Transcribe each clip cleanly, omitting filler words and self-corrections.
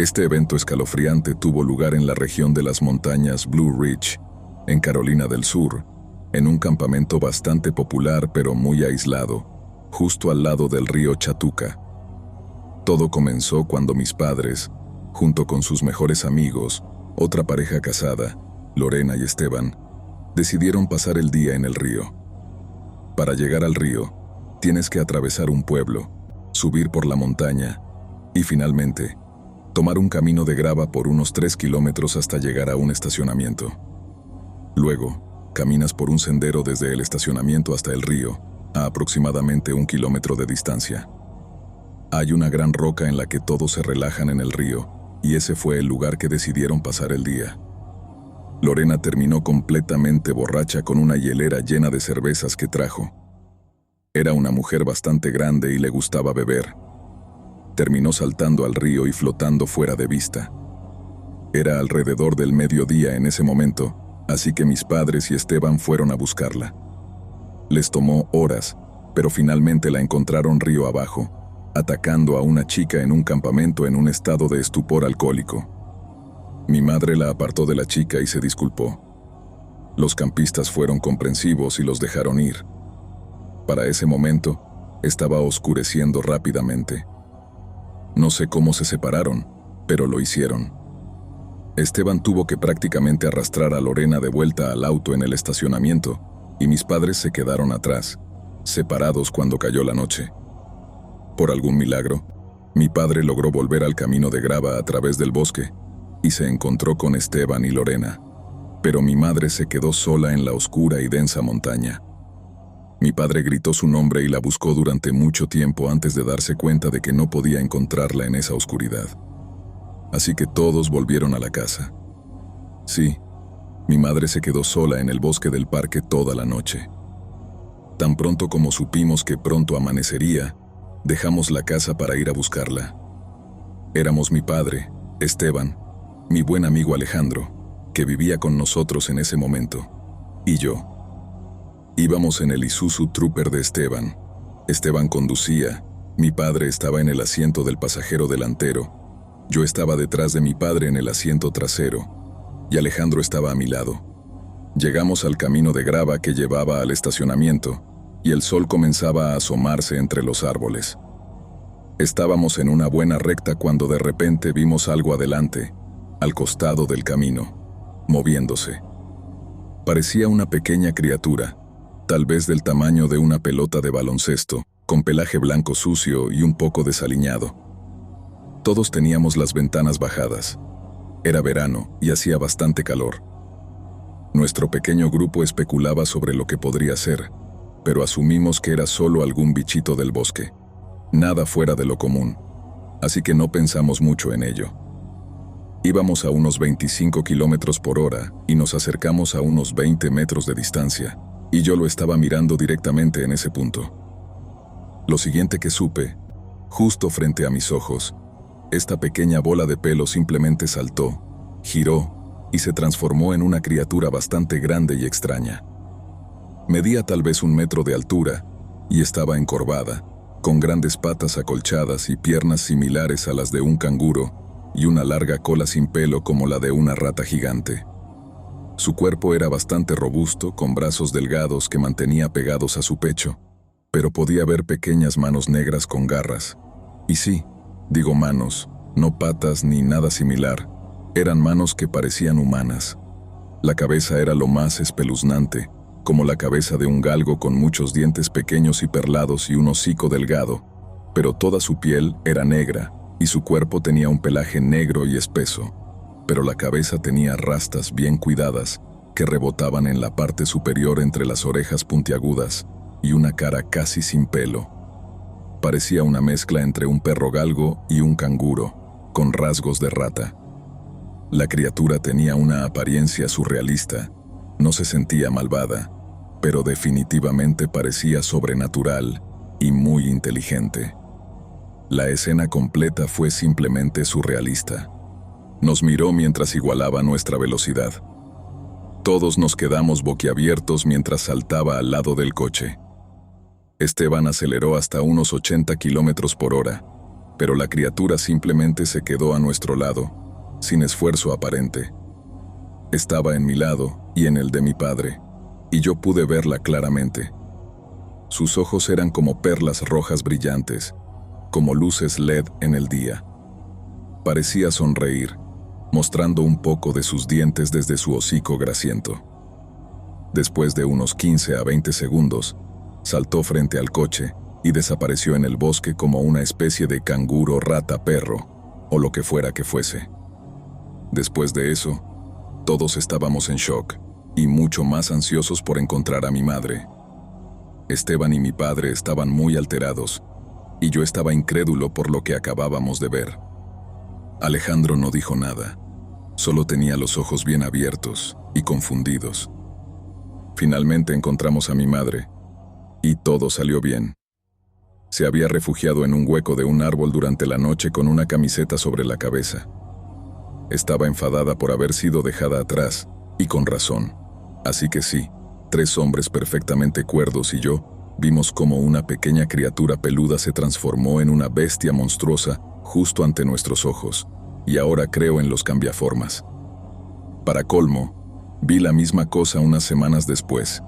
Este evento escalofriante tuvo lugar en la región de las montañas Blue Ridge, en Carolina del Sur, en un campamento bastante popular pero muy aislado, justo al lado del río Chatuca. Todo comenzó cuando mis padres, junto con sus mejores amigos, otra pareja casada, Lorena y Esteban, decidieron pasar el día en el río. Para llegar al río, tienes que atravesar un pueblo, subir por la montaña y finalmente, tomar un camino de grava por unos 3 kilómetros hasta llegar a un estacionamiento. Luego, caminas por un sendero desde el estacionamiento hasta el río, a aproximadamente 1 kilómetro de distancia. Hay una gran roca en la que todos se relajan en el río, y ese fue el lugar que decidieron pasar el día. Lorena terminó completamente borracha con una hielera llena de cervezas que trajo. Era una mujer bastante grande y le gustaba beber. Terminó saltando al río y flotando fuera de vista. Era alrededor del mediodía en ese momento, así que mis padres y Esteban fueron a buscarla. Les tomó horas, pero finalmente la encontraron río abajo, atacando a una chica en un campamento en un estado de estupor alcohólico. Mi madre la apartó de la chica y se disculpó. Los campistas fueron comprensivos y los dejaron ir. Para ese momento, estaba oscureciendo rápidamente. No sé cómo se separaron, pero lo hicieron. Esteban tuvo que prácticamente arrastrar a Lorena de vuelta al auto en el estacionamiento, y mis padres se quedaron atrás, separados cuando cayó la noche. Por algún milagro, mi padre logró volver al camino de grava a través del bosque, y se encontró con Esteban y Lorena, pero mi madre se quedó sola en la oscura y densa montaña. Mi padre gritó su nombre y la buscó durante mucho tiempo antes de darse cuenta de que no podía encontrarla en esa oscuridad. Así que todos volvieron a la casa. Sí, mi madre se quedó sola en el bosque del parque toda la noche. Tan pronto como supimos que pronto amanecería, dejamos la casa para ir a buscarla. Éramos mi padre, Esteban, mi buen amigo Alejandro, que vivía con nosotros en ese momento, y yo. Íbamos en el Isuzu Trooper de Esteban. Esteban conducía, mi padre estaba en el asiento del pasajero delantero, yo estaba detrás de mi padre en el asiento trasero, y Alejandro estaba a mi lado. Llegamos al camino de grava que llevaba al estacionamiento, y el sol comenzaba a asomarse entre los árboles. Estábamos en una buena recta cuando de repente vimos algo adelante, al costado del camino, moviéndose. Parecía una pequeña criatura, tal vez del tamaño de una pelota de baloncesto, con pelaje blanco sucio y un poco desaliñado. Todos teníamos las ventanas bajadas. Era verano y hacía bastante calor. Nuestro pequeño grupo especulaba sobre lo que podría ser, pero asumimos que era solo algún bichito del bosque. Nada fuera de lo común, así que no pensamos mucho en ello. Íbamos a unos 25 kilómetros por hora y nos acercamos a unos 20 metros de distancia, y yo lo estaba mirando directamente en ese punto. Lo siguiente que supe, justo frente a mis ojos, esta pequeña bola de pelo simplemente saltó, giró y se transformó en una criatura bastante grande y extraña. Medía tal vez 1 metro de altura y estaba encorvada, con grandes patas acolchadas y piernas similares a las de un canguro y una larga cola sin pelo como la de una rata gigante. Su cuerpo era bastante robusto, con brazos delgados que mantenía pegados a su pecho, pero podía ver pequeñas manos negras con garras. Y sí, digo manos, no patas ni nada similar, eran manos que parecían humanas. La cabeza era lo más espeluznante, como la cabeza de un galgo con muchos dientes pequeños y perlados y un hocico delgado, pero toda su piel era negra y su cuerpo tenía un pelaje negro y espeso, pero la cabeza tenía rastas bien cuidadas que rebotaban en la parte superior entre las orejas puntiagudas y una cara casi sin pelo. Parecía una mezcla entre un perro galgo y un canguro, con rasgos de rata. La criatura tenía una apariencia surrealista, no se sentía malvada, pero definitivamente parecía sobrenatural y muy inteligente. La escena completa fue simplemente surrealista. Nos miró mientras igualaba nuestra velocidad. Todos nos quedamos boquiabiertos mientras saltaba al lado del coche. Esteban aceleró hasta unos 80 kilómetros por hora. pero la criatura simplemente se quedó a nuestro lado, sin esfuerzo aparente. Estaba en mi lado y en el de mi padre, y yo pude verla claramente. Sus ojos eran como perlas rojas brillantes, como luces LED en el día. Parecía sonreír, mostrando un poco de sus dientes desde su hocico grasiento. Después de unos 15 a 20 segundos, saltó frente al coche y desapareció en el bosque como una especie de canguro rata perro, o lo que fuera que fuese. Después de eso, todos estábamos en shock y mucho más ansiosos por encontrar a mi madre. Esteban y mi padre estaban muy alterados, y yo estaba incrédulo por lo que acabábamos de ver. Alejandro no dijo nada, solo tenía los ojos bien abiertos y confundidos. Finalmente encontramos a mi madre, y todo salió bien. Se había refugiado en un hueco de un árbol durante la noche con una camiseta sobre la cabeza. Estaba enfadada por haber sido dejada atrás, y con razón. Así que sí, 3 hombres perfectamente cuerdos y yo vimos cómo una pequeña criatura peluda se transformó en una bestia monstruosa justo ante nuestros ojos, y ahora creo en los cambiaformas. Para colmo, vi la misma cosa unas semanas después,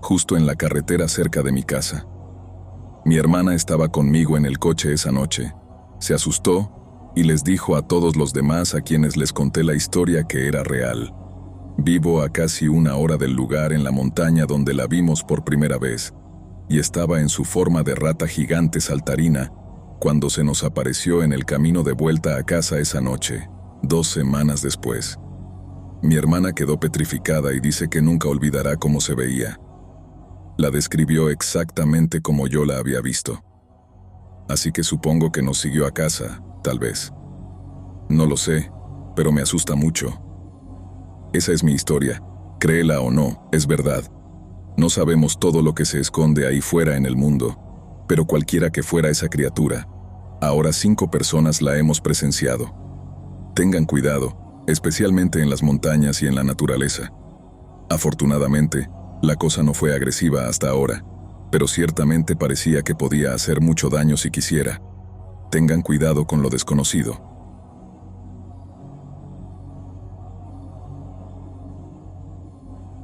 justo en la carretera cerca de mi casa. Mi hermana estaba conmigo en el coche esa noche. Se asustó y les dijo a todos los demás a quienes les conté la historia que era real. Vivo a casi 1 hora del lugar en la montaña donde la vimos por primera vez, y estaba en su forma de rata gigante saltarina cuando se nos apareció en el camino de vuelta a casa esa noche, 2 semanas después. Mi hermana quedó petrificada y dice que nunca olvidará cómo se veía. La describió exactamente como yo la había visto. Así que supongo que nos siguió a casa, tal vez. No lo sé, pero me asusta mucho. Esa es mi historia, créela o no, es verdad. No sabemos todo lo que se esconde ahí fuera en el mundo, pero cualquiera que fuera esa criatura, ahora 5 personas la hemos presenciado. Tengan cuidado, especialmente en las montañas y en la naturaleza. Afortunadamente, la cosa no fue agresiva hasta ahora, pero ciertamente parecía que podía hacer mucho daño si quisiera. Tengan cuidado con lo desconocido.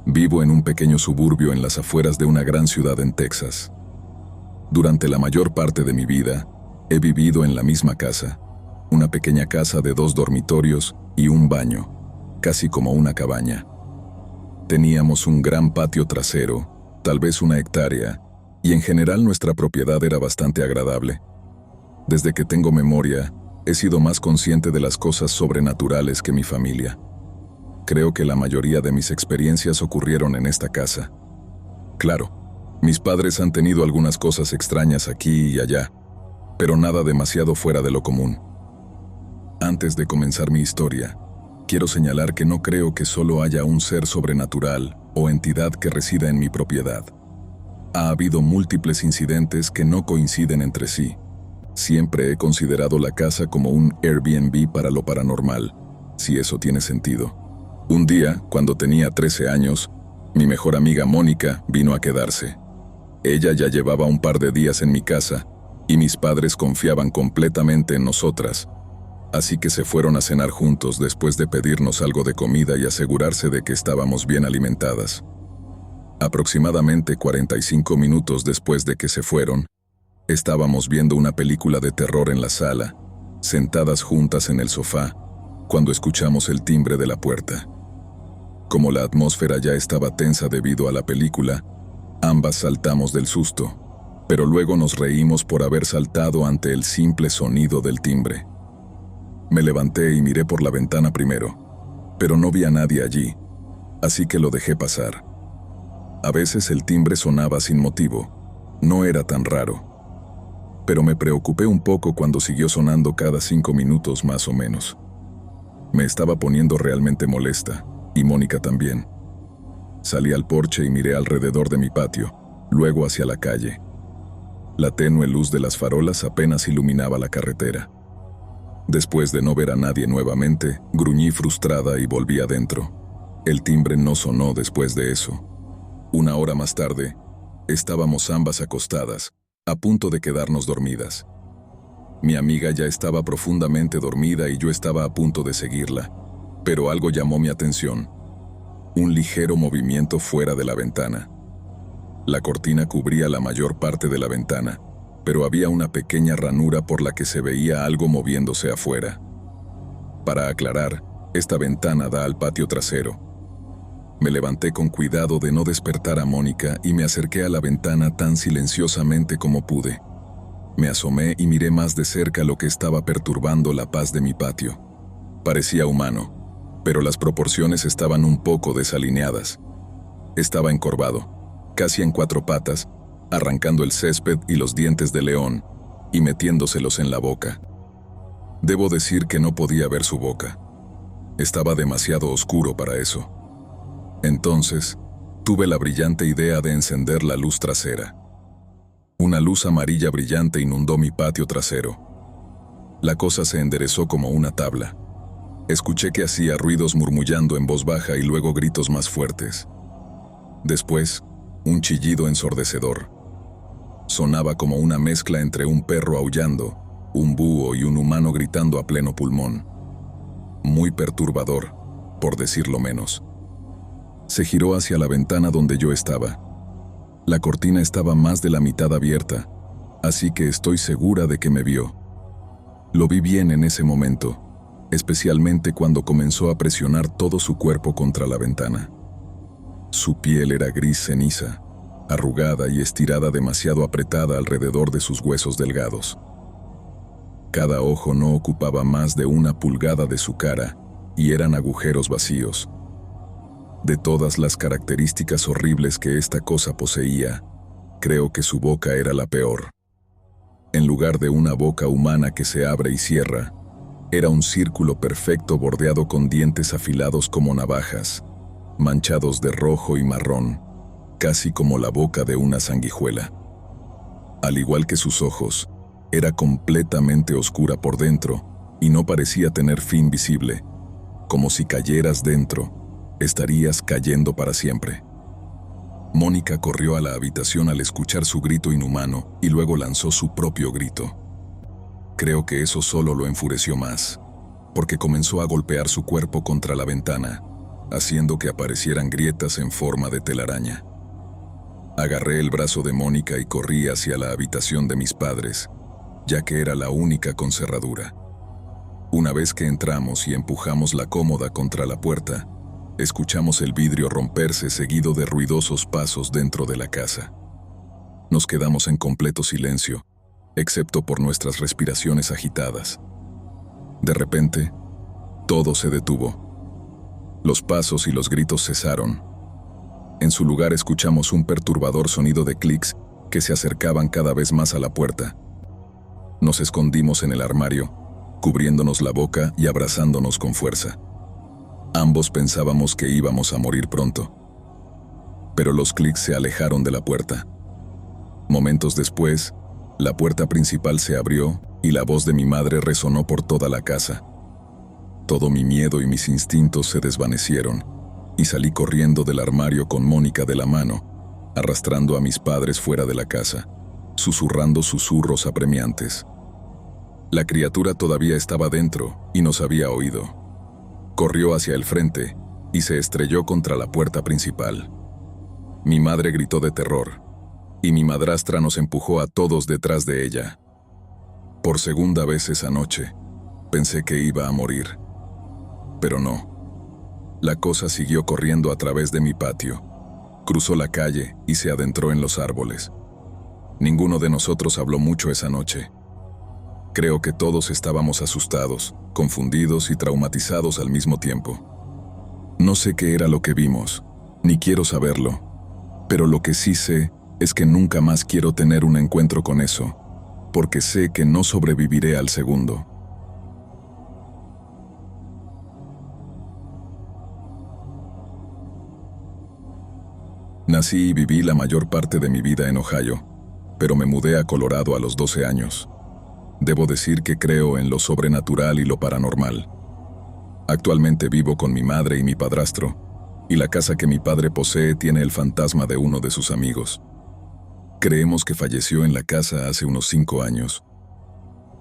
Vivo en un pequeño suburbio en las afueras de una gran ciudad en Texas. Durante la mayor parte de mi vida, he vivido en la misma casa, una pequeña casa de 2 dormitorios y un baño, casi como una cabaña. Teníamos un gran patio trasero, tal vez 1 hectárea, y en general nuestra propiedad era bastante agradable. Desde que tengo memoria, he sido más consciente de las cosas sobrenaturales que mi familia. Creo que la mayoría de mis experiencias ocurrieron en esta casa. Claro, mis padres han tenido algunas cosas extrañas aquí y allá, pero nada demasiado fuera de lo común. Antes de comenzar mi historia, quiero señalar que no creo que solo haya un ser sobrenatural o entidad que resida en mi propiedad. Ha habido múltiples incidentes que no coinciden entre sí. Siempre he considerado la casa como un Airbnb para lo paranormal, si eso tiene sentido. Un día, cuando tenía 13 años, mi mejor amiga Mónica vino a quedarse. Ella ya llevaba un par de días en mi casa, y mis padres confiaban completamente en nosotras, así que se fueron a cenar juntos después de pedirnos algo de comida y asegurarse de que estábamos bien alimentadas. Aproximadamente 45 minutos después de que se fueron, estábamos viendo una película de terror en la sala, sentadas juntas en el sofá, cuando escuchamos el timbre de la puerta. Como la atmósfera ya estaba tensa debido a la película, ambas saltamos del susto, pero luego nos reímos por haber saltado ante el simple sonido del timbre. Me levanté y miré por la ventana primero, pero no vi a nadie allí, así que lo dejé pasar. A veces el timbre sonaba sin motivo, no era tan raro, pero me preocupé un poco cuando siguió sonando cada 5 minutos más o menos. Me estaba poniendo realmente molesta, y Mónica también. Salí al porche y miré alrededor de mi patio, luego hacia la calle. La tenue luz de las farolas apenas iluminaba la carretera. Después de no ver a nadie nuevamente, gruñí frustrada y volví adentro. El timbre no sonó después de eso. 1 hora más tarde, estábamos ambas acostadas, a punto de quedarnos dormidas. Mi amiga ya estaba profundamente dormida y yo estaba a punto de seguirla, pero algo llamó mi atención. Un ligero movimiento fuera de la ventana. La cortina cubría la mayor parte de la ventana, pero había una pequeña ranura por la que se veía algo moviéndose afuera. Para aclarar, esta ventana da al patio trasero. Me levanté con cuidado de no despertar a Mónica y me acerqué a la ventana tan silenciosamente como pude. Me asomé y miré más de cerca lo que estaba perturbando la paz de mi patio. Parecía humano, pero las proporciones estaban un poco desalineadas. Estaba encorvado, casi en 4 patas, arrancando el césped y los dientes de león y metiéndoselos en la boca. Debo decir que no podía ver su boca. Estaba demasiado oscuro para eso. Entonces, tuve la brillante idea de encender la luz trasera. Una luz amarilla brillante inundó mi patio trasero. La cosa se enderezó como una tabla. Escuché que hacía ruidos murmullando en voz baja y luego gritos más fuertes. Después, un chillido ensordecedor. Sonaba como una mezcla entre un perro aullando, un búho y un humano gritando a pleno pulmón. Muy perturbador, por decirlo menos. Se giró hacia la ventana donde yo estaba. La cortina estaba más de la mitad abierta, así que estoy segura de que me vio. Lo vi bien en ese momento, especialmente cuando comenzó a presionar todo su cuerpo contra la ventana. Su piel era gris ceniza, arrugada y estirada demasiado apretada alrededor de sus huesos delgados. Cada ojo no ocupaba más de 1 pulgada de su cara y eran agujeros vacíos. De todas las características horribles que esta cosa poseía, creo que su boca era la peor. En lugar de una boca humana que se abre y cierra, era un círculo perfecto bordeado con dientes afilados como navajas, manchados de rojo y marrón, casi como la boca de una sanguijuela. Al igual que sus ojos, era completamente oscura por dentro y no parecía tener fin visible, como si cayeras dentro, estarías cayendo para siempre. Mónica corrió a la habitación al escuchar su grito inhumano y luego lanzó su propio grito. Creo que eso solo lo enfureció más, porque comenzó a golpear su cuerpo contra la ventana, haciendo que aparecieran grietas en forma de telaraña. Agarré el brazo de Mónica y corrí hacia la habitación de mis padres, ya que era la única con cerradura. Una vez que entramos y empujamos la cómoda contra la puerta, escuchamos el vidrio romperse seguido de ruidosos pasos dentro de la casa. Nos quedamos en completo silencio, excepto por nuestras respiraciones agitadas. De repente, todo se detuvo. Los pasos y los gritos cesaron. En su lugar escuchamos un perturbador sonido de clics que se acercaban cada vez más a la puerta. Nos escondimos en el armario, cubriéndonos la boca y abrazándonos con fuerza. Ambos pensábamos que íbamos a morir pronto. Pero los clics se alejaron de la puerta. Momentos después, la puerta principal se abrió y la voz de mi madre resonó por toda la casa. Todo mi miedo y mis instintos se desvanecieron y salí corriendo del armario con Mónica de la mano, arrastrando a mis padres fuera de la casa, susurrando susurros apremiantes. La criatura todavía estaba dentro y nos había oído. Corrió hacia el frente y se estrelló contra la puerta principal. Mi madre gritó de terror, y mi madrastra nos empujó a todos detrás de ella. Por segunda vez esa noche, pensé que iba a morir. Pero no. La cosa siguió corriendo a través de mi patio. Cruzó la calle y se adentró en los árboles. Ninguno de nosotros habló mucho esa noche. Creo que todos estábamos asustados, confundidos y traumatizados al mismo tiempo. No sé qué era lo que vimos, ni quiero saberlo, pero lo que sí sé es que nunca más quiero tener un encuentro con eso, porque sé que no sobreviviré al segundo. Nací y viví la mayor parte de mi vida en Ohio, pero me mudé a Colorado a los 12 años. Debo decir que creo en lo sobrenatural y lo paranormal. Actualmente vivo con mi madre y mi padrastro, y la casa que mi padre posee tiene el fantasma de uno de sus amigos. Creemos que falleció en la casa hace unos 5 años.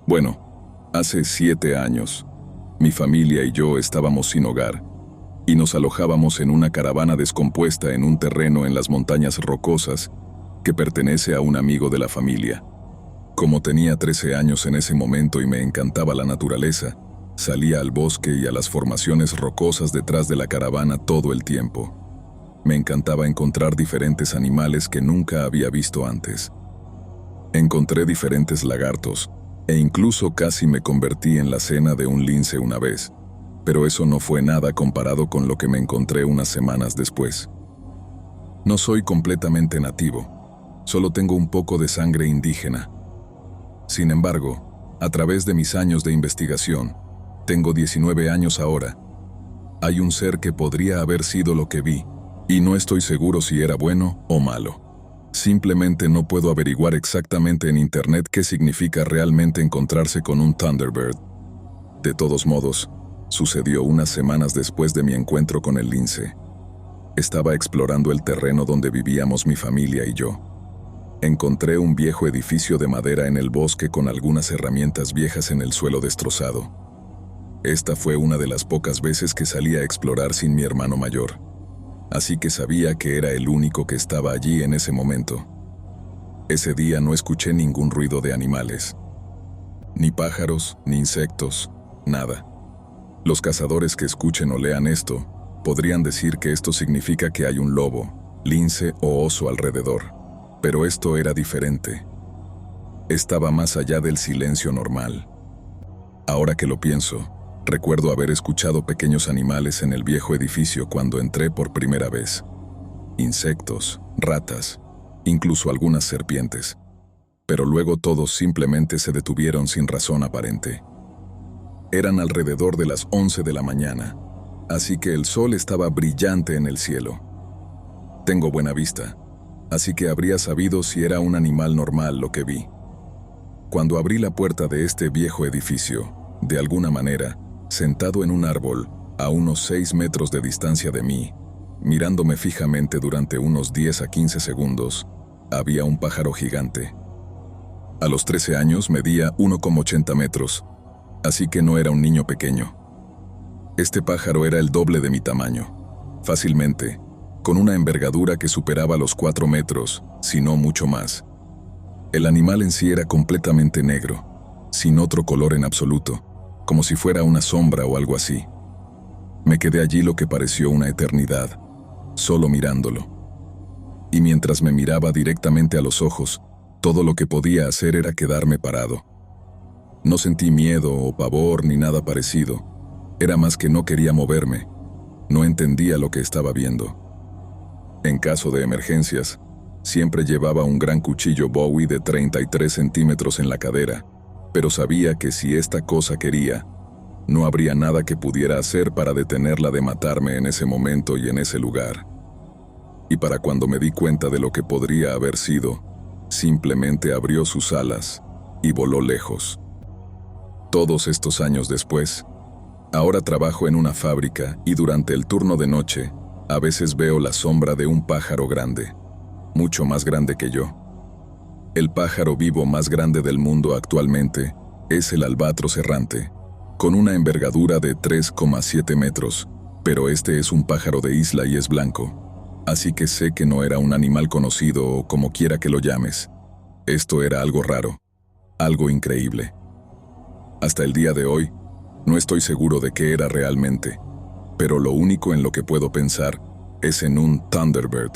Bueno, hace 7 años, mi familia y yo estábamos sin hogar y nos alojábamos en una caravana descompuesta en un terreno en las montañas rocosas que pertenece a un amigo de la familia. Como tenía 13 años en ese momento y me encantaba la naturaleza, salía al bosque y a las formaciones rocosas detrás de la caravana todo el tiempo. Me encantaba encontrar diferentes animales que nunca había visto antes. Encontré diferentes lagartos, e incluso casi me convertí en la cena de un lince una vez, pero eso no fue nada comparado con lo que me encontré unas semanas después. No soy completamente nativo, solo tengo un poco de sangre indígena. Sin embargo, a través de mis años de investigación, tengo 19 años ahora, hay un ser que podría haber sido lo que vi, y no estoy seguro si era bueno o malo. Simplemente no puedo averiguar exactamente en internet qué significa realmente encontrarse con un Thunderbird. De todos modos, sucedió unas semanas después de mi encuentro con el lince. Estaba explorando el terreno donde vivíamos mi familia y yo. Encontré un viejo edificio de madera en el bosque con algunas herramientas viejas en el suelo destrozado. Esta fue una de las pocas veces que salí a explorar sin mi hermano mayor, así que sabía que era el único que estaba allí en ese momento. Ese día no escuché ningún ruido de animales. Ni pájaros, ni insectos, nada. Los cazadores que escuchen o lean esto podrían decir que esto significa que hay un lobo, lince o oso alrededor. Pero esto era diferente. Estaba más allá del silencio normal. Ahora que lo pienso, recuerdo haber escuchado pequeños animales en el viejo edificio cuando entré por primera vez. Insectos, ratas, incluso algunas serpientes. Pero luego todos simplemente se detuvieron sin razón aparente. Eran alrededor de las 11 de la mañana, así que el sol estaba brillante en el cielo. Tengo buena vista, así que habría sabido si era un animal normal lo que vi. Cuando abrí la puerta de este viejo edificio, de alguna manera, sentado en un árbol, a unos 6 metros de distancia de mí, mirándome fijamente durante unos 10 a 15 segundos, había un pájaro gigante. A los 13 años medía 1,80 metros, así que no era un niño pequeño. Este pájaro era el doble de mi tamaño, fácilmente, con una envergadura que superaba los 4 metros, si no mucho más. El animal en sí era completamente negro, sin otro color en absoluto, como si fuera una sombra o algo así. Me quedé allí lo que pareció una eternidad, solo mirándolo. Y mientras me miraba directamente a los ojos, todo lo que podía hacer era quedarme parado. No sentí miedo o pavor ni nada parecido, era más que no quería moverme, no entendía lo que estaba viendo. En caso de emergencias, siempre llevaba un gran cuchillo Bowie de 33 centímetros en la cadera, pero sabía que si esta cosa quería, no habría nada que pudiera hacer para detenerla de matarme en ese momento y en ese lugar. Y para cuando me di cuenta de lo que podría haber sido, simplemente abrió sus alas y voló lejos. Todos estos años después, ahora trabajo en una fábrica y durante el turno de noche, a veces veo la sombra de un pájaro grande, mucho más grande que yo. El pájaro vivo más grande del mundo actualmente es el albatros errante, con una envergadura de 3,7 metros, pero este es un pájaro de isla y es blanco, así que sé que no era un animal conocido o como quiera que lo llames. Esto era algo raro, algo increíble. Hasta el día de hoy, no estoy seguro de qué era realmente, pero lo único en lo que puedo pensar es en un Thunderbird.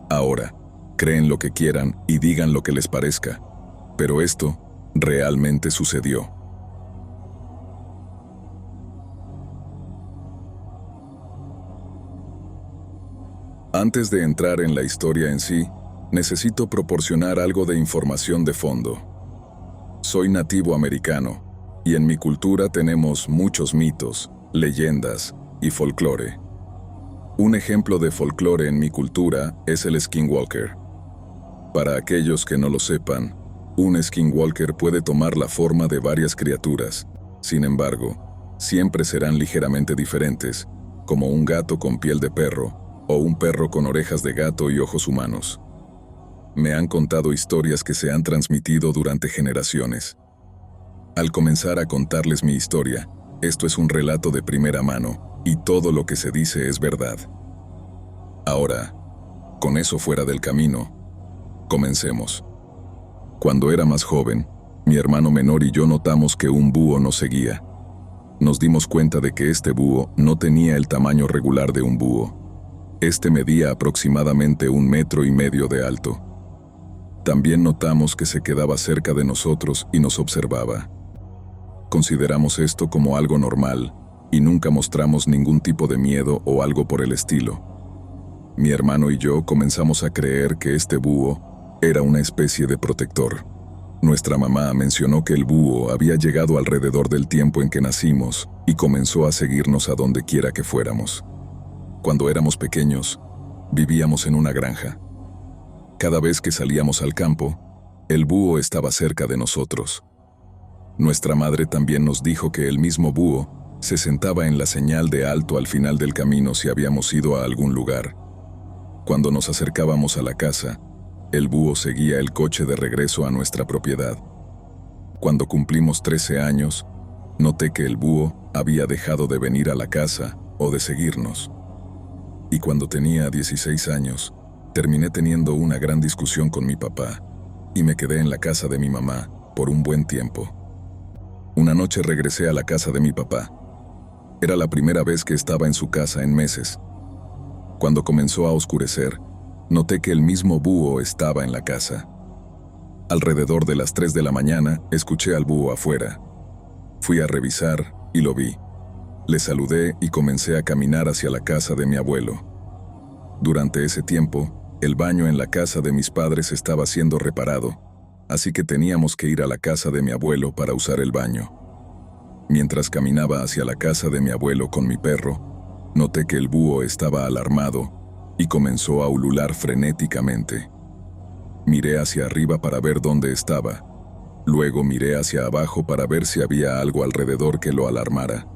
Ahora, creen lo que quieran y digan lo que les parezca, pero esto realmente sucedió. Antes de entrar en la historia en sí, necesito proporcionar algo de información de fondo. Soy nativo americano, y en mi cultura tenemos muchos mitos, leyendas y folclore. Un ejemplo de folclore en mi cultura es el skinwalker. Para aquellos que no lo sepan, un skinwalker puede tomar la forma de varias criaturas. Sin embargo, siempre serán ligeramente diferentes, como un gato con piel de perro o un perro con orejas de gato y ojos humanos. Me han contado historias que se han transmitido durante generaciones. Al comenzar a contarles mi historia, esto es un relato de primera mano, y todo lo que se dice es verdad. Ahora, con eso fuera del camino, comencemos. Cuando era más joven, mi hermano menor y yo notamos que un búho nos seguía. Nos dimos cuenta de que este búho no tenía el tamaño regular de un búho. Este medía aproximadamente 1,5 metros de alto. También notamos que se quedaba cerca de nosotros y nos observaba. Consideramos esto como algo normal y nunca mostramos ningún tipo de miedo o algo por el estilo. Mi hermano y yo comenzamos a creer que este búho era una especie de protector. Nuestra mamá mencionó que el búho había llegado alrededor del tiempo en que nacimos y comenzó a seguirnos a donde quiera que fuéramos. Cuando éramos pequeños, vivíamos en una granja. Cada vez que salíamos al campo, el búho estaba cerca de nosotros. Nuestra madre también nos dijo que el mismo búho se sentaba en la señal de alto al final del camino si habíamos ido a algún lugar. Cuando nos acercábamos a la casa, el búho seguía el coche de regreso a nuestra propiedad. Cuando cumplimos 13 años, noté que el búho había dejado de venir a la casa o de seguirnos. Y cuando tenía 16 años, terminé teniendo una gran discusión con mi papá y me quedé en la casa de mi mamá por un buen tiempo. Una noche regresé a la casa de mi papá. Era la primera vez que estaba en su casa en meses. Cuando comenzó a oscurecer, noté que el mismo búho estaba en la casa. Alrededor de las 3 de la mañana, escuché al búho afuera. Fui a revisar y lo vi. Le saludé y comencé a caminar hacia la casa de mi abuelo. Durante ese tiempo, el baño en la casa de mis padres estaba siendo reparado, así que teníamos que ir a la casa de mi abuelo para usar el baño. Mientras caminaba hacia la casa de mi abuelo con mi perro, noté que el búho estaba alarmado y comenzó a ulular frenéticamente. Miré hacia arriba para ver dónde estaba. Luego miré hacia abajo para ver si había algo alrededor que lo alarmara.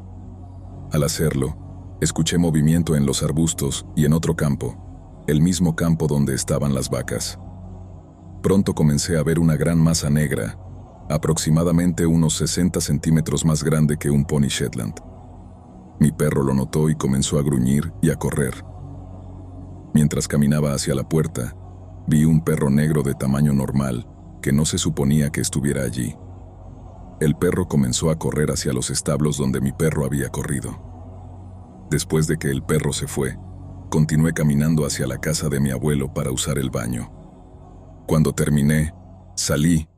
Al hacerlo, escuché movimiento en los arbustos y en otro campo, el mismo campo donde estaban las vacas. Pronto comencé a ver una gran masa negra, aproximadamente unos 60 centímetros más grande que un pony Shetland. Mi perro lo notó y comenzó a gruñir y a correr. Mientras caminaba hacia la puerta, vi un perro negro de tamaño normal, que no se suponía que estuviera allí. El perro comenzó a correr hacia los establos donde mi perro había corrido. Después de que el perro se fue, continué caminando hacia la casa de mi abuelo para usar el baño. Cuando terminé, salí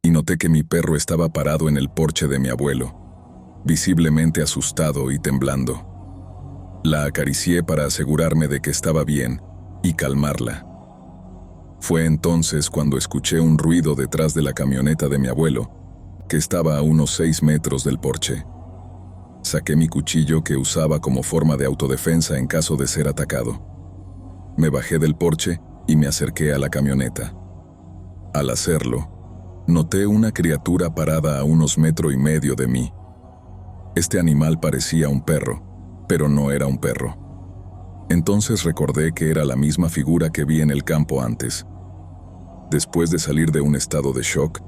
y noté que mi perro estaba parado en el porche de mi abuelo, visiblemente asustado y temblando. La acaricié para asegurarme de que estaba bien y calmarla. Fue entonces cuando escuché un ruido detrás de la camioneta de mi abuelo, que estaba a unos 6 metros del porche. Saqué mi cuchillo que usaba como forma de autodefensa en caso de ser atacado. Me bajé del porche y me acerqué a la camioneta. Al hacerlo, noté una criatura parada a unos 1,5 metros de mí. Este animal parecía un perro, pero no era un perro. Entonces recordé que era la misma figura que vi en el campo antes. Después de salir de un estado de shock,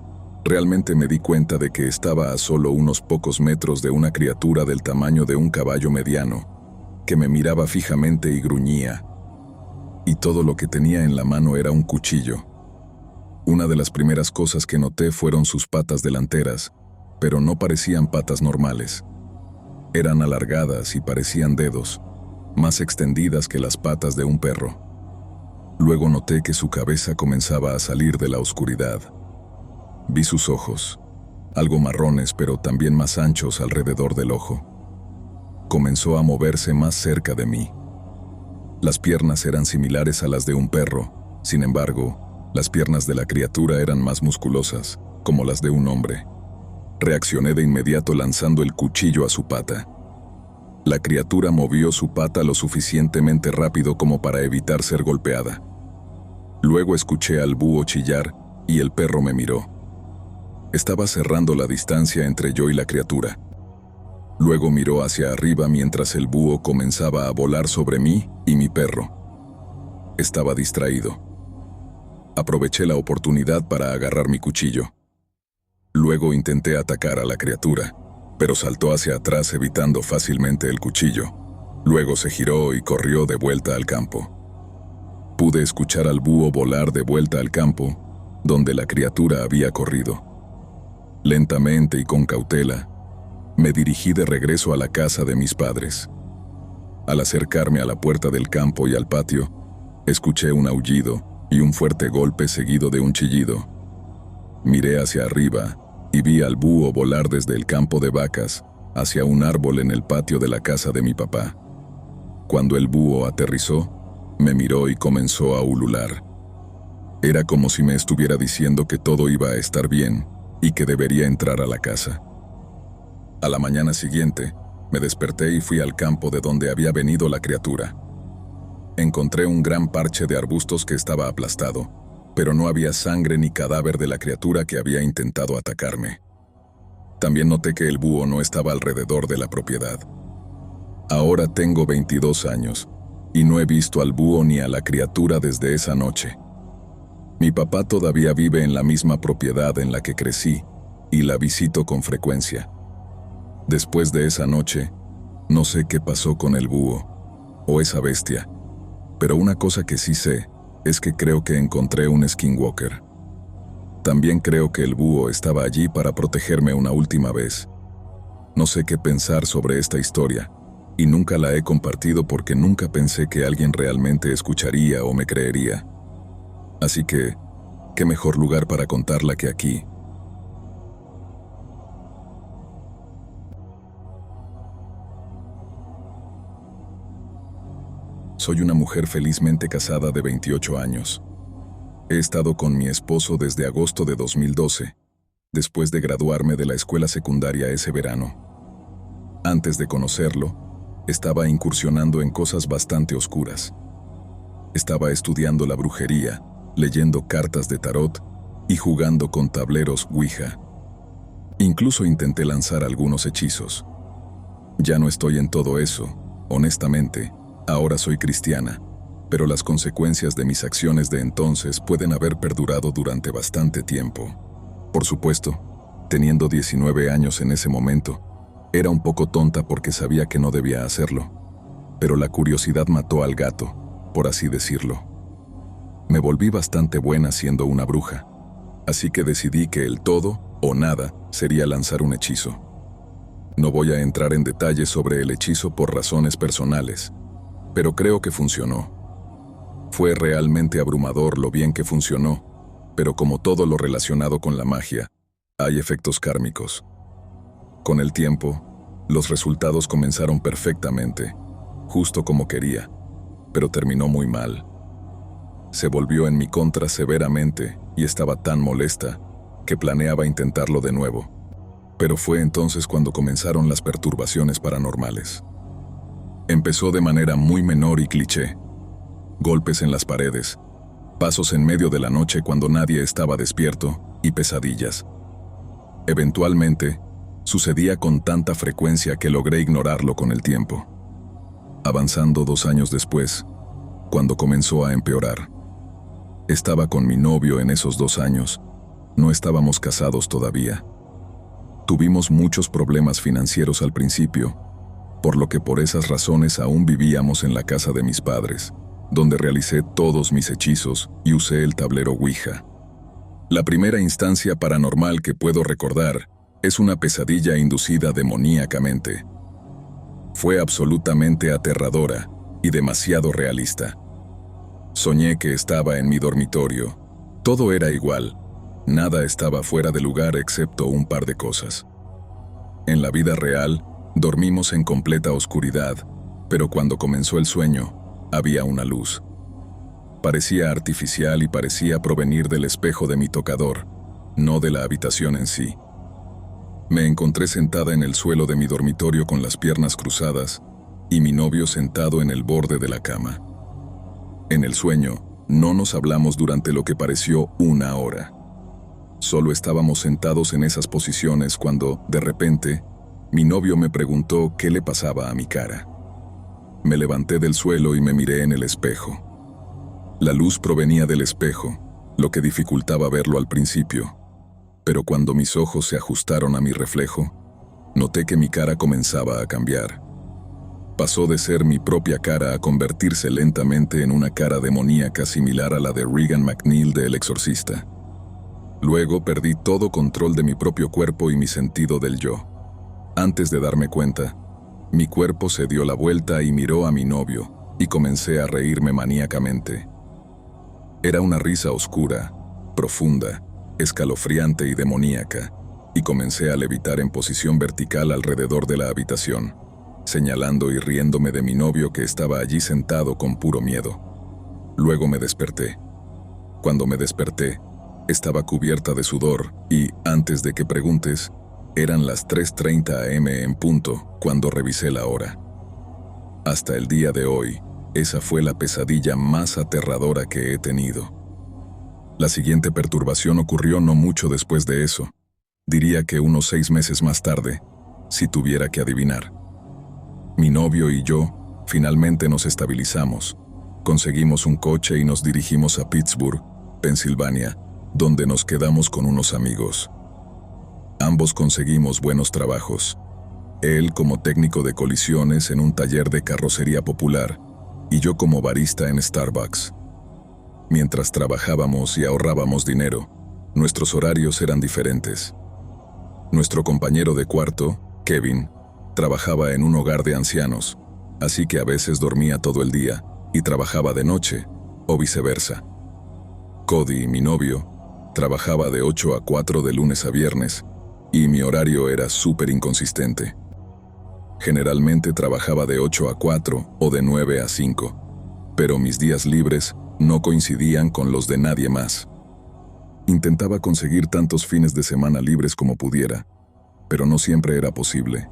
realmente me di cuenta de que estaba a solo unos pocos metros de una criatura del tamaño de un caballo mediano, que me miraba fijamente y gruñía. Y todo lo que tenía en la mano era un cuchillo. Una de las primeras cosas que noté fueron sus patas delanteras, pero no parecían patas normales. Eran alargadas y parecían dedos, más extendidas que las patas de un perro. Luego noté que su cabeza comenzaba a salir de la oscuridad. Vi sus ojos, algo marrones pero también más anchos alrededor del ojo. Comenzó a moverse más cerca de mí. Las piernas eran similares a las de un perro, sin embargo, las piernas de la criatura eran más musculosas, como las de un hombre. Reaccioné de inmediato lanzando el cuchillo a su pata. La criatura movió su pata lo suficientemente rápido como para evitar ser golpeada. Luego escuché al búho chillar y el perro me miró. Estaba cerrando la distancia entre yo y la criatura. Luego miró hacia arriba mientras el búho comenzaba a volar sobre mí y mi perro. Estaba distraído. Aproveché la oportunidad para agarrar mi cuchillo. Luego intenté atacar a la criatura, pero saltó hacia atrás evitando fácilmente el cuchillo. Luego se giró y corrió de vuelta al campo. Pude escuchar al búho volar de vuelta al campo, donde la criatura había corrido. Lentamente y con cautela, me dirigí de regreso a la casa de mis padres. Al acercarme a la puerta del campo y al patio, escuché un aullido y un fuerte golpe seguido de un chillido. Miré hacia arriba y vi al búho volar desde el campo de vacas hacia un árbol en el patio de la casa de mi papá. Cuando el búho aterrizó, me miró y comenzó a ulular. Era como si me estuviera diciendo que todo iba a estar bien y que debería entrar a la casa. A la mañana siguiente, me desperté y fui al campo de donde había venido la criatura. Encontré un gran parche de arbustos que estaba aplastado, pero no había sangre ni cadáver de la criatura que había intentado atacarme. También noté que el búho no estaba alrededor de la propiedad. Ahora tengo 22 años y no he visto al búho ni a la criatura desde esa noche. Mi papá todavía vive en la misma propiedad en la que crecí y la visito con frecuencia. Después de esa noche, no sé qué pasó con el búho o esa bestia, pero una cosa que sí sé es que creo que encontré un skinwalker. También creo que el búho estaba allí para protegerme una última vez. No sé qué pensar sobre esta historia, y nunca la he compartido porque nunca pensé que alguien realmente escucharía o me creería. Así que, ¿qué mejor lugar para contarla que aquí? Soy una mujer felizmente casada de 28 años. He estado con mi esposo desde agosto de 2012, después de graduarme de la escuela secundaria ese verano. Antes de conocerlo, estaba incursionando en cosas bastante oscuras. Estaba estudiando la brujería, leyendo cartas de tarot y jugando con tableros Ouija. Incluso intenté lanzar algunos hechizos. Ya no estoy en todo eso, honestamente. Ahora soy cristiana, pero las consecuencias de mis acciones de entonces pueden haber perdurado durante bastante tiempo. Por supuesto, teniendo 19 años en ese momento, era un poco tonta porque sabía que no debía hacerlo, pero la curiosidad mató al gato, por así decirlo. Me volví bastante buena siendo una bruja, así que decidí que el todo o nada sería lanzar un hechizo. No voy a entrar en detalles sobre el hechizo por razones personales, pero creo que funcionó. Fue realmente abrumador lo bien que funcionó, pero como todo lo relacionado con la magia, hay efectos kármicos. Con el tiempo, los resultados comenzaron perfectamente, justo como quería, pero terminó muy mal. Se volvió en mi contra severamente y estaba tan molesta que planeaba intentarlo de nuevo. Pero fue entonces cuando comenzaron las perturbaciones paranormales. Empezó de manera muy menor y cliché. Golpes en las paredes, pasos en medio de la noche cuando nadie estaba despierto y pesadillas. Eventualmente, sucedía con tanta frecuencia que logré ignorarlo con el tiempo. Avanzando 2 años después, cuando comenzó a empeorar. Estaba con mi novio en esos 2 años. No estábamos casados todavía. Tuvimos muchos problemas financieros al principio, por lo que por esas razones aún vivíamos en la casa de mis padres, donde realicé todos mis hechizos y usé el tablero Ouija. La primera instancia paranormal que puedo recordar es una pesadilla inducida demoníacamente. Fue absolutamente aterradora y demasiado realista. Soñé que estaba en mi dormitorio. Todo era igual. Nada estaba fuera de lugar excepto un par de cosas. En la vida real, dormimos en completa oscuridad, pero cuando comenzó el sueño, había una luz. Parecía artificial y parecía provenir del espejo de mi tocador, no de la habitación en sí. Me encontré sentada en el suelo de mi dormitorio con las piernas cruzadas y mi novio sentado en el borde de la cama. En el sueño, no nos hablamos durante lo que pareció 1 hora. Solo estábamos sentados en esas posiciones cuando, de repente, mi novio me preguntó qué le pasaba a mi cara. Me levanté del suelo y me miré en el espejo. La luz provenía del espejo, lo que dificultaba verlo al principio, pero cuando mis ojos se ajustaron a mi reflejo, noté que mi cara comenzaba a cambiar. Pasó de ser mi propia cara a convertirse lentamente en una cara demoníaca similar a la de Regan MacNeil de El Exorcista. Luego perdí todo control de mi propio cuerpo y mi sentido del yo. Antes de darme cuenta, mi cuerpo se dio la vuelta y miró a mi novio, y comencé a reírme maníacamente. Era una risa oscura, profunda, escalofriante y demoníaca, y comencé a levitar en posición vertical alrededor de la habitación, señalando y riéndome de mi novio que estaba allí sentado con puro miedo. Luego me desperté. Cuando me desperté, estaba cubierta de sudor y, antes de que preguntes, eran las 3:30 am en punto cuando revisé la hora. Hasta el día de hoy, esa fue la pesadilla más aterradora que he tenido. La siguiente perturbación ocurrió no mucho después de eso. Diría que unos 6 meses más tarde, si tuviera que adivinar. Mi novio y yo finalmente nos estabilizamos. Conseguimos un coche y nos dirigimos a Pittsburgh, Pensilvania, donde nos quedamos con unos amigos. Ambos conseguimos buenos trabajos. Él como técnico de colisiones en un taller de carrocería popular y yo como barista en Starbucks. Mientras trabajábamos y ahorrábamos dinero, nuestros horarios eran diferentes. Nuestro compañero de cuarto, Kevin, trabajaba en un hogar de ancianos, así que a veces dormía todo el día y trabajaba de noche, o viceversa. Cody, mi novio, trabajaba de 8 a 4 de lunes a viernes, y mi horario era súper inconsistente. Generalmente trabajaba de 8 a 4 o de 9 a 5, pero mis días libres no coincidían con los de nadie más. Intentaba conseguir tantos fines de semana libres como pudiera, pero no siempre era posible.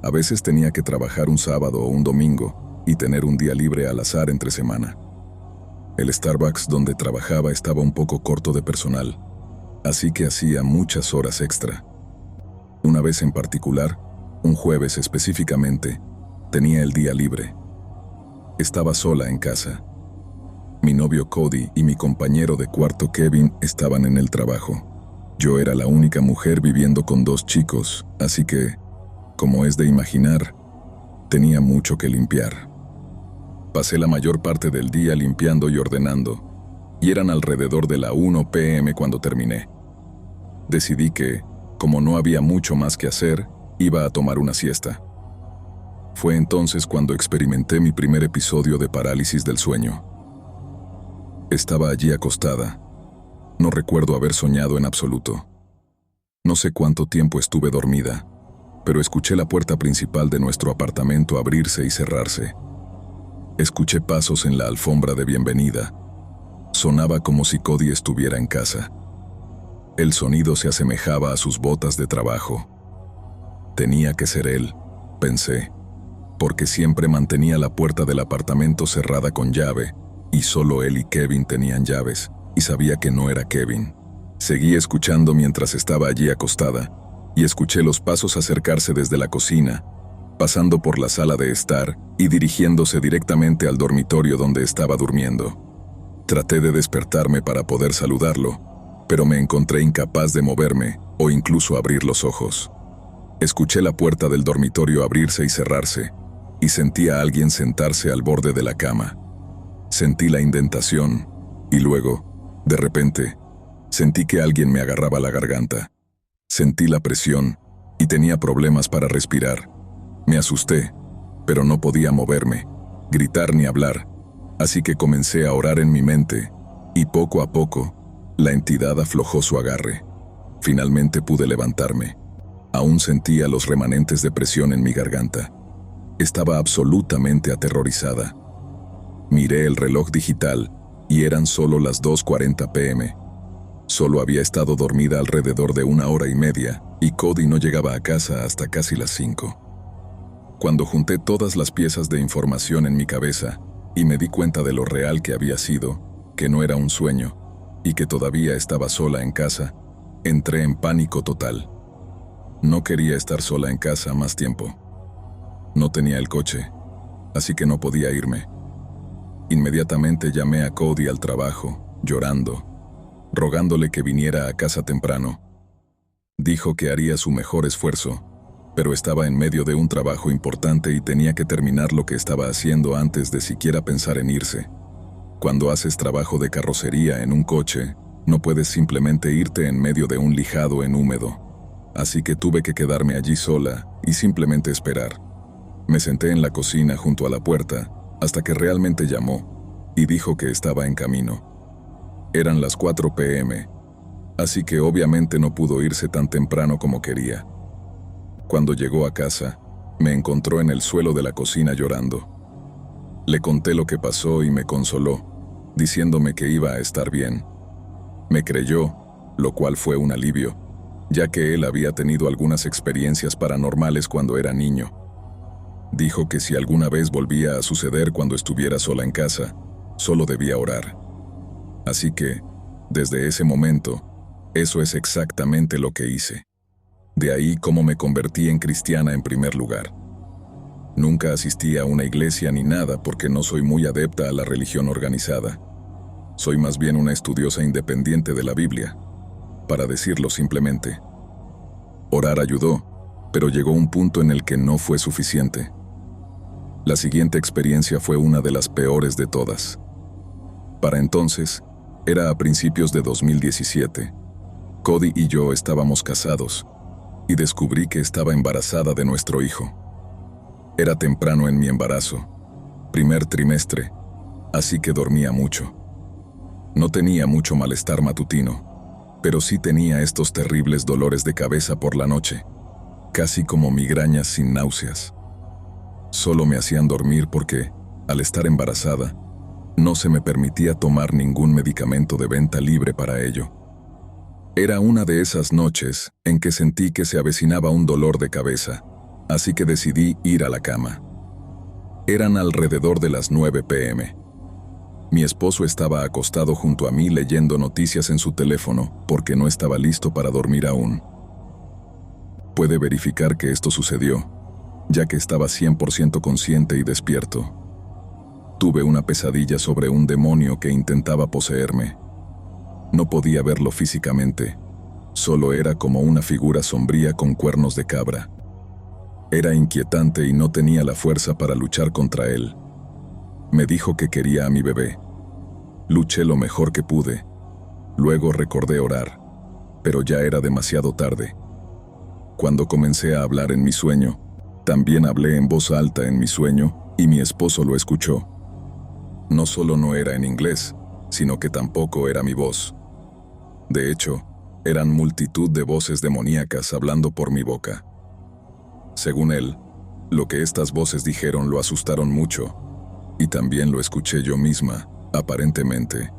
A veces tenía que trabajar un sábado o un domingo y tener un día libre al azar entre semana. El Starbucks donde trabajaba estaba un poco corto de personal, así que hacía muchas horas extra. Una vez en particular, un jueves específicamente, tenía el día libre. Estaba sola en casa. Mi novio Cody y mi compañero de cuarto Kevin estaban en el trabajo. Yo era la única mujer viviendo con 2 chicos, así que, como es de imaginar, tenía mucho que limpiar. Pasé la mayor parte del día limpiando y ordenando, y eran alrededor de la 1 p.m. cuando terminé. Decidí que, como no había mucho más que hacer, iba a tomar una siesta. Fue entonces cuando experimenté mi primer episodio de parálisis del sueño. Estaba allí acostada. No recuerdo haber soñado en absoluto. No sé cuánto tiempo estuve dormida, pero escuché la puerta principal de nuestro apartamento abrirse y cerrarse. Escuché pasos en la alfombra de bienvenida. Sonaba como si Cody estuviera en casa. El sonido se asemejaba a sus botas de trabajo. Tenía que ser él, pensé, porque siempre mantenía la puerta del apartamento cerrada con llave, y solo él y Kevin tenían llaves, y sabía que no era Kevin. Seguí escuchando mientras estaba allí acostada, y escuché los pasos acercarse desde la cocina, pasando por la sala de estar y dirigiéndose directamente al dormitorio donde estaba durmiendo. Traté de despertarme para poder saludarlo, pero me encontré incapaz de moverme o incluso abrir los ojos. Escuché la puerta del dormitorio abrirse y cerrarse, y sentí a alguien sentarse al borde de la cama. Sentí la indentación, y luego, de repente, sentí que alguien me agarraba la garganta. Sentí la presión, y tenía problemas para respirar. Me asusté, pero no podía moverme, gritar ni hablar, así que comencé a orar en mi mente, y poco a poco, la entidad aflojó su agarre. Finalmente pude levantarme. Aún sentía los remanentes de presión en mi garganta. Estaba absolutamente aterrorizada. Miré el reloj digital y eran solo las 2:40 p.m. Solo había estado dormida alrededor de 1 hora y media y Cody no llegaba a casa hasta casi las 5. Cuando junté todas las piezas de información en mi cabeza y me di cuenta de lo real que había sido, que no era un sueño y que todavía estaba sola en casa, entré en pánico total. No quería estar sola en casa más tiempo. No tenía el coche, así que no podía irme. Inmediatamente llamé a Cody al trabajo, llorando, rogándole que viniera a casa temprano, Dijo que haría su mejor esfuerzo, pero estaba en medio de un trabajo importante y tenía que terminar lo que estaba haciendo antes de siquiera pensar en irse. Cuando haces trabajo de carrocería en un coche, no puedes simplemente irte en medio de un lijado en húmedo. Así que tuve que quedarme allí sola y simplemente esperar. Me senté en la cocina junto a la puerta hasta que realmente llamó y dijo que estaba en camino. Eran las 4 p.m., así que obviamente no pudo irse tan temprano como quería. Cuando llegó a casa, me encontró en el suelo de la cocina llorando. Le conté lo que pasó y me consoló, diciéndome que iba a estar bien. Me creyó, lo cual fue un alivio, ya que él había tenido algunas experiencias paranormales cuando era niño. Dijo que si alguna vez volvía a suceder cuando estuviera sola en casa, solo debía orar. Así que, desde ese momento, eso es exactamente lo que hice. De ahí cómo me convertí en cristiana en primer lugar. Nunca asistí a una iglesia ni nada porque no soy muy adepta a la religión organizada. Soy más bien una estudiosa independiente de la Biblia, para decirlo simplemente. Orar ayudó, pero llegó un punto en el que no fue suficiente. La siguiente experiencia fue una de las peores de todas. Para entonces, era a principios de 2017. Cody y yo estábamos casados, y descubrí que estaba embarazada de nuestro hijo. Era temprano en mi embarazo, primer trimestre, así que dormía mucho. No tenía mucho malestar matutino, pero sí tenía estos terribles dolores de cabeza por la noche, casi como migrañas sin náuseas. Solo me hacían dormir porque, al estar embarazada, no se me permitía tomar ningún medicamento de venta libre para ello. Era una de esas noches en que sentí que se avecinaba un dolor de cabeza, así que decidí ir a la cama. Eran alrededor de las 9 p.m. Mi esposo estaba acostado junto a mí leyendo noticias en su teléfono porque no estaba listo para dormir aún. Puede verificar que esto sucedió, ya que estaba 100% consciente y despierto. Tuve una pesadilla sobre un demonio que intentaba poseerme. No podía verlo físicamente, solo era como una figura sombría con cuernos de cabra. Era inquietante y no tenía la fuerza para luchar contra él. Me dijo que quería a mi bebé. Luché lo mejor que pude. Luego recordé orar, pero ya era demasiado tarde. Cuando comencé a hablar en mi sueño, también hablé en voz alta en mi sueño y mi esposo lo escuchó. No solo no era en inglés, sino que tampoco era mi voz. De hecho, eran multitud de voces demoníacas hablando por mi boca. Según él, lo que estas voces dijeron lo asustaron mucho, y también lo escuché yo misma, aparentemente,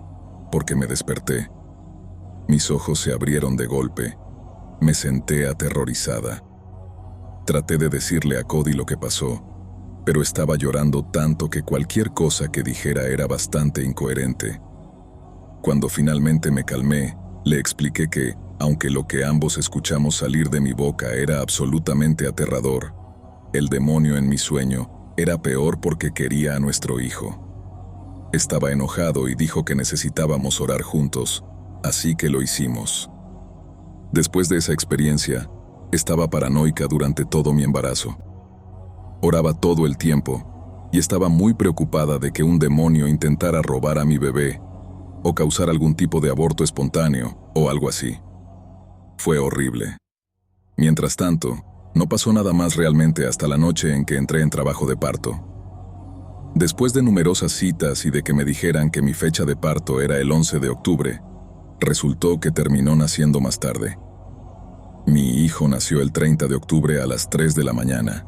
porque me desperté. Mis ojos se abrieron de golpe. Me senté aterrorizada. Traté de decirle a Cody lo que pasó, pero estaba llorando tanto que cualquier cosa que dijera era bastante incoherente. Cuando finalmente me calmé, le expliqué que, aunque lo que ambos escuchamos salir de mi boca era absolutamente aterrador, el demonio en mi sueño era peor porque quería a nuestro hijo. Estaba enojado y dijo que necesitábamos orar juntos, así que lo hicimos. Después de esa experiencia, estaba paranoica durante todo mi embarazo. Oraba todo el tiempo y estaba muy preocupada de que un demonio intentara robar a mi bebé o causar algún tipo de aborto espontáneo o algo así. Fue horrible. Mientras tanto, no pasó nada más realmente hasta la noche en que entré en trabajo de parto. Después de numerosas citas y de que me dijeran que mi fecha de parto era el 11 de octubre, resultó que terminó naciendo más tarde. Mi hijo nació el 30 de octubre a las 3 de la mañana.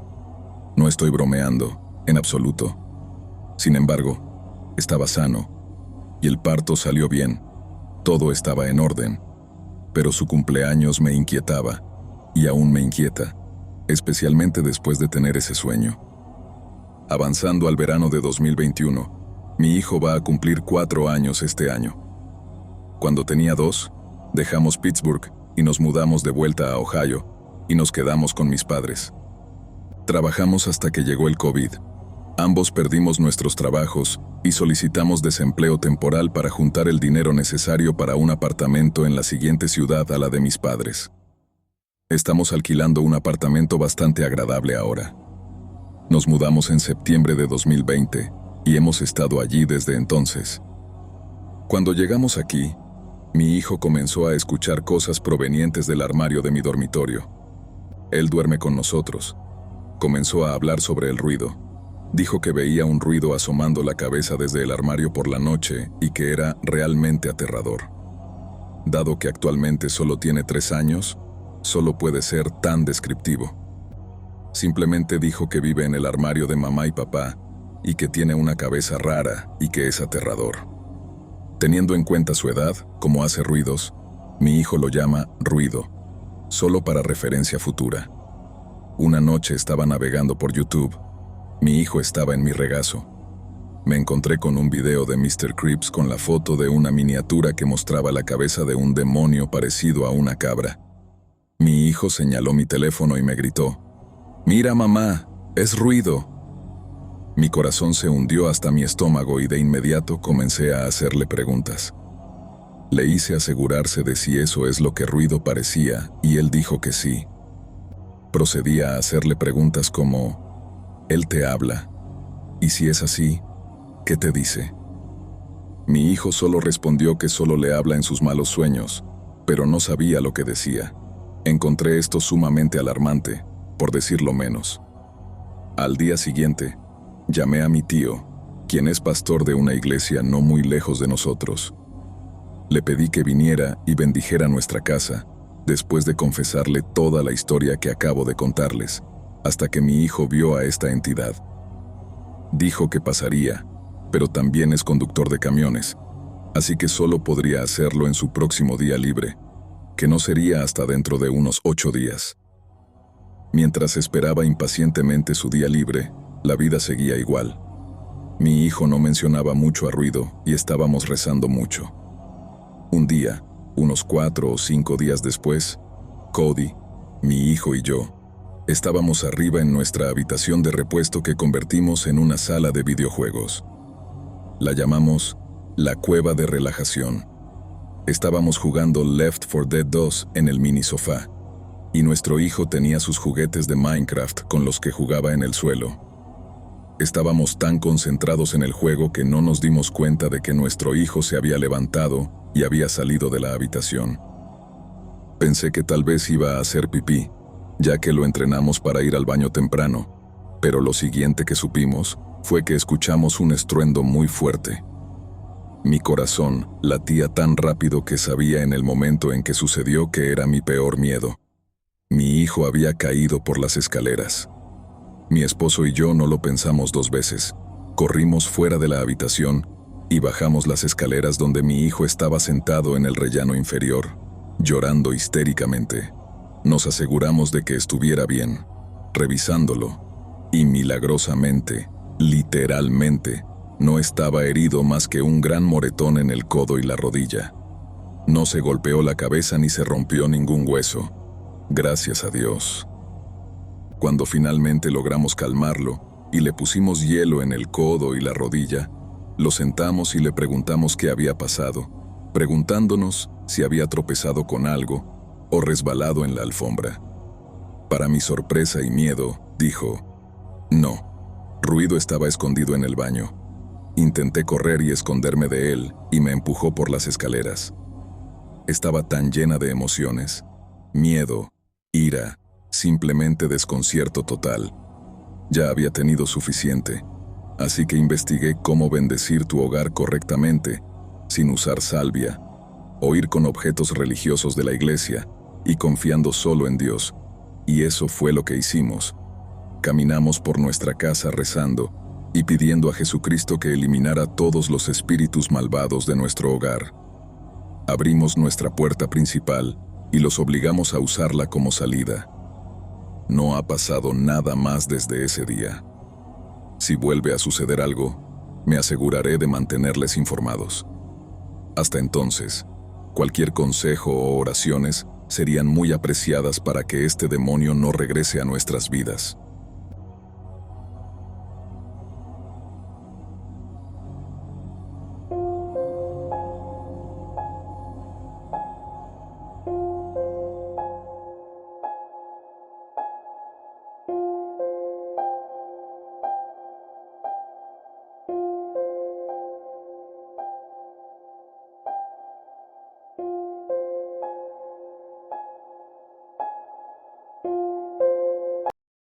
No estoy bromeando, en absoluto. Sin embargo, estaba sano, y el parto salió bien. Todo estaba en orden, pero su cumpleaños me inquietaba, y aún me inquieta, especialmente después de tener ese sueño. Avanzando al verano de 2021, mi hijo va a cumplir 4 años este año. Cuando tenía 2, dejamos Pittsburgh y nos mudamos de vuelta a Ohio, y nos quedamos con mis padres. Trabajamos hasta que llegó el COVID. Ambos perdimos nuestros trabajos y solicitamos desempleo temporal para juntar el dinero necesario para un apartamento en la siguiente ciudad a la de mis padres. Estamos alquilando un apartamento bastante agradable ahora. Nos mudamos en septiembre de 2020 y hemos estado allí desde entonces. Cuando llegamos aquí, mi hijo comenzó a escuchar cosas provenientes del armario de mi dormitorio. Él duerme con nosotros. Comenzó a hablar sobre el ruido. Dijo que veía un ruido asomando la cabeza desde el armario por la noche y que era realmente aterrador. Dado que actualmente solo tiene 3 años, solo puede ser tan descriptivo. Simplemente dijo que vive en el armario de mamá y papá y que tiene una cabeza rara y que es aterrador. Teniendo en cuenta su edad, como hace ruidos, mi hijo lo llama ruido, solo para referencia futura. Una noche estaba navegando por YouTube. Mi hijo estaba en mi regazo. Me encontré con un video de Mr. Creeps con la foto de una miniatura que mostraba la cabeza de un demonio parecido a una cabra. Mi hijo señaló mi teléfono y me gritó: «Mira, mamá, es ruido». Mi corazón se hundió hasta mi estómago y de inmediato comencé a hacerle preguntas. Le hice asegurarse de si eso es lo que ruido parecía y él dijo que sí. Procedí a hacerle preguntas como: «¿Él te habla? Y si es así, ¿qué te dice?». Mi hijo solo respondió que solo le habla en sus malos sueños, pero no sabía lo que decía. Encontré esto sumamente alarmante, por decirlo menos. Al día siguiente, llamé a mi tío, quien es pastor de una iglesia no muy lejos de nosotros. Le pedí que viniera y bendijera nuestra casa, después de confesarle toda la historia que acabo de contarles, hasta que mi hijo vio a esta entidad. Dijo que pasaría, pero también es conductor de camiones, así que solo podría hacerlo en su próximo día libre, que no sería hasta dentro de unos 8 días. Mientras esperaba impacientemente su día libre, la vida seguía igual. Mi hijo no mencionaba mucho a ruido y estábamos rezando mucho. Un día, unos 4 o 5 días después, Cody, mi hijo y yo, estábamos arriba en nuestra habitación de repuesto que convertimos en una sala de videojuegos. La llamamos la cueva de relajación. Estábamos jugando Left 4 Dead 2 en el mini sofá, y nuestro hijo tenía sus juguetes de Minecraft con los que jugaba en el suelo. Estábamos tan concentrados en el juego que no nos dimos cuenta de que nuestro hijo se había levantado y había salido de la habitación. Pensé que tal vez iba a hacer pipí, ya que lo entrenamos para ir al baño temprano, pero lo siguiente que supimos fue que escuchamos un estruendo muy fuerte. Mi corazón latía tan rápido que sabía en el momento en que sucedió que era mi peor miedo. Mi hijo había caído por las escaleras. Mi esposo y yo no lo pensamos 2 veces. Corrimos fuera de la habitación y bajamos las escaleras donde mi hijo estaba sentado en el rellano inferior, llorando histéricamente. Nos aseguramos de que estuviera bien, revisándolo, y milagrosamente, literalmente, no estaba herido más que un gran moretón en el codo y la rodilla. No se golpeó la cabeza ni se rompió ningún hueso. Gracias a Dios. Cuando finalmente logramos calmarlo y le pusimos hielo en el codo y la rodilla, lo sentamos y le preguntamos qué había pasado, preguntándonos si había tropezado con algo o resbalado en la alfombra. Para mi sorpresa y miedo, dijo: «No, ruido estaba escondido en el baño. Intenté correr y esconderme de él y me empujó por las escaleras». Estaba tan llena de emociones, miedo, ira, simplemente desconcierto total. Ya había tenido suficiente, así que investigué cómo bendecir tu hogar correctamente, sin usar salvia, o ir con objetos religiosos de la iglesia, y confiando solo en Dios. Y eso fue lo que hicimos. Caminamos por nuestra casa rezando y pidiendo a Jesucristo que eliminara todos los espíritus malvados de nuestro hogar. Abrimos nuestra puerta principal y los obligamos a usarla como salida. No ha pasado nada más desde ese día. Si vuelve a suceder algo, me aseguraré de mantenerles informados. Hasta entonces, cualquier consejo o oraciones serían muy apreciadas para que este demonio no regrese a nuestras vidas.